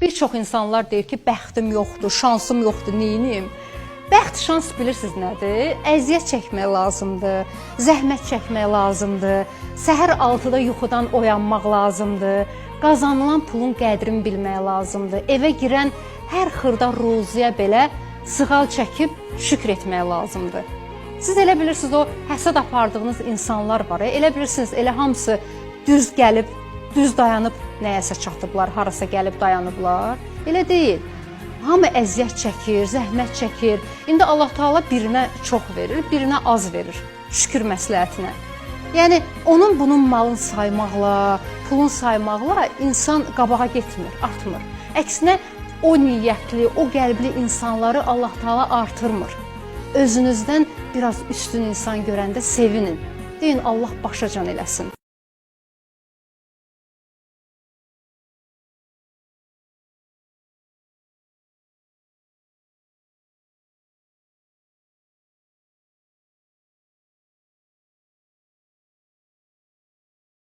Bir çox insanlar deyir ki, bəxtim yoxdur, şansım yoxdur, neyinim? Bəxt, şans bilirsiniz nədir? Əziyyət çəkmək lazımdır, zəhmət çəkmək lazımdır, səhər 6-da yuxudan oyanmaq lazımdır, qazanılan pulun qədrini bilmək lazımdır, evə girən hər xırda ruziyə belə sığal çəkib şükr etmək lazımdır. Siz elə bilirsiniz, o həsəd apardığınız insanlar var, elə bilirsiniz, elə hamısı düz gəlib, düz dayanıb nəyəsə çatıblar, harasa gəlib dayanıblar. Elə deyil. Hamı əziyyət çəkir, zəhmət çəkir. İndi Allah Taala birinə çox verir, birinə az verir. Şükür məsləhətinə. Yəni onun bunun malını saymaqla, pulun saymaqla insan qabağa getmir, artmır. Əksinə o niyyətli, o qəlbli insanları Allah Taala artırmır. Özünüzdən biraz üstün insan görəndə sevinin. Deyin Allah başacan eləsin.